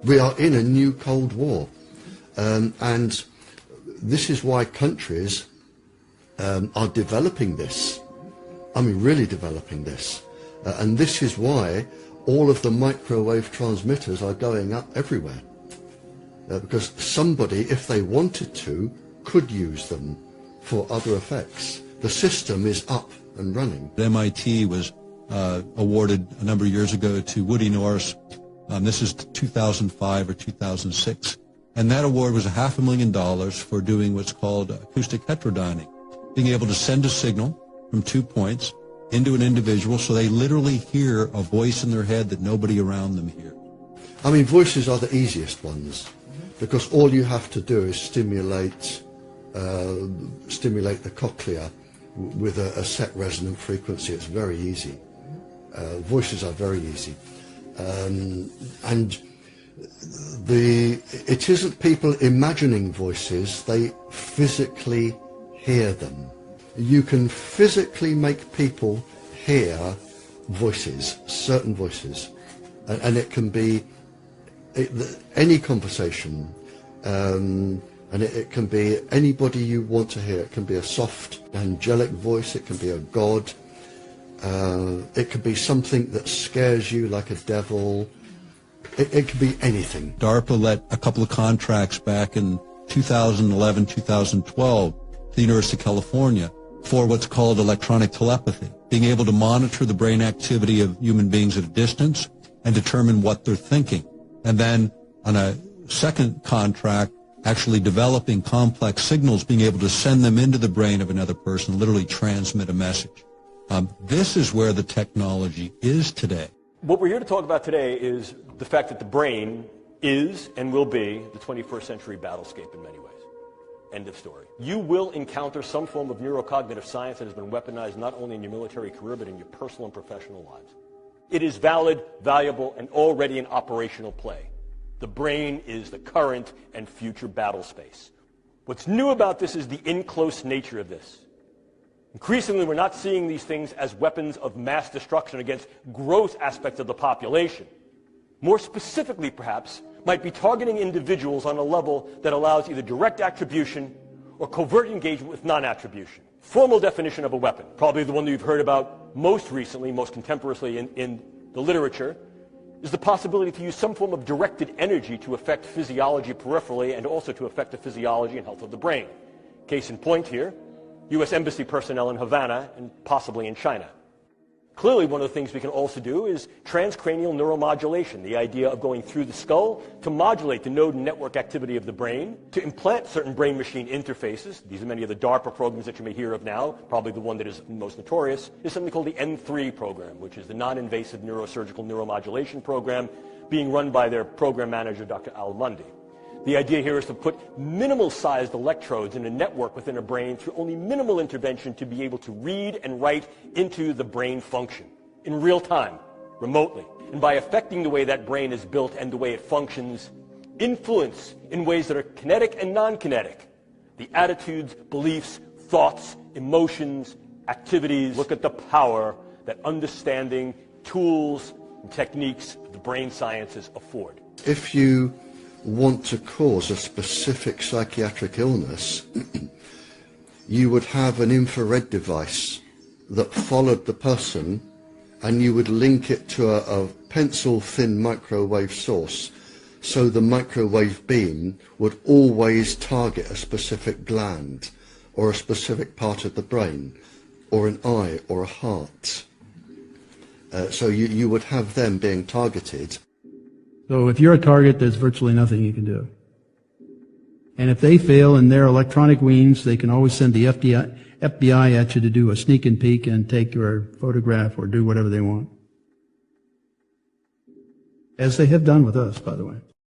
We are in a new Cold War, and this is why countries are developing this. I mean, really developing this. And this is why all of the microwave transmitters are going up everywhere. Because somebody, if they wanted to, could use them for other effects. The system is up and running. MIT was awarded a number of years ago to Woody Norris. This is 2005 or 2006. And that award was $500,000 for doing what's called acoustic heterodyning, being able to send a signal from 2 points into an individual so they literally hear a voice in their head that nobody around them hears. I mean, voices are the easiest ones, because all you have to do is stimulate the cochlea with a set resonant frequency. It's very easy. Voices are very easy. And it isn't people imagining voices, they physically hear them. You can physically make people hear voices, certain voices, and it can be any conversation, and it can be anybody you want to hear. It can be a soft, angelic voice, it can be a god, it could be something that scares you like a devil. It could be anything. DARPA let a couple of contracts back in 2011, 2012 to the University of California for what's called electronic telepathy, being able to monitor the brain activity of human beings at a distance and determine what they're thinking. And then on a second contract, actually developing complex signals, being able to send them into the brain of another person, literally transmit a message. This is where the technology is today. What we're here to talk about today is the fact that the brain is and will be the 21st century battlescape in many ways. End of story. You will encounter some form of neurocognitive science that has been weaponized not only in your military career but in your personal and professional lives. It is valid, valuable, and already in operational play. The brain is the current and future battle space. What's new about this is the in-close nature of this. Increasingly, we're not seeing these things as weapons of mass destruction against gross aspects of the population. More specifically, perhaps, might be targeting individuals on a level that allows either direct attribution or covert engagement with non-attribution. Formal definition of a weapon, probably the one that you've heard about most recently, most contemporaneously in the literature, is the possibility to use some form of directed energy to affect physiology peripherally and also to affect the physiology and health of the brain. Case in point here, U.S. Embassy personnel in Havana and possibly in China. Clearly, one of the things we can also do is transcranial neuromodulation, the idea of going through the skull to modulate the node and network activity of the brain, to implant certain brain-machine interfaces. These are many of the DARPA programs that you may hear of now. Probably the one that is most notorious is something called the N3 program, which is the non-invasive neurosurgical neuromodulation program being run by their program manager, Dr. Al Mundy. The idea here is to put minimal-sized electrodes in a network within a brain through only minimal intervention to be able to read and write into the brain function in real time, remotely. And by affecting the way that brain is built and the way it functions, influence in ways that are kinetic and non-kinetic. The attitudes, beliefs, thoughts, emotions, activities. Look at the power that understanding, tools, and techniques of the brain sciences afford. If you want to cause a specific psychiatric illness, you would have an infrared device that followed the person, and you would link it to a pencil-thin microwave source, so the microwave beam would always target a specific gland or a specific part of the brain or an eye or a heart. So you would have them being targeted. So if you're a target, there's virtually nothing you can do. And if they fail in their electronic means, they can always send the FBI at you to do a sneak and peek and take your photograph or do whatever they want. As they have done with us, by the way.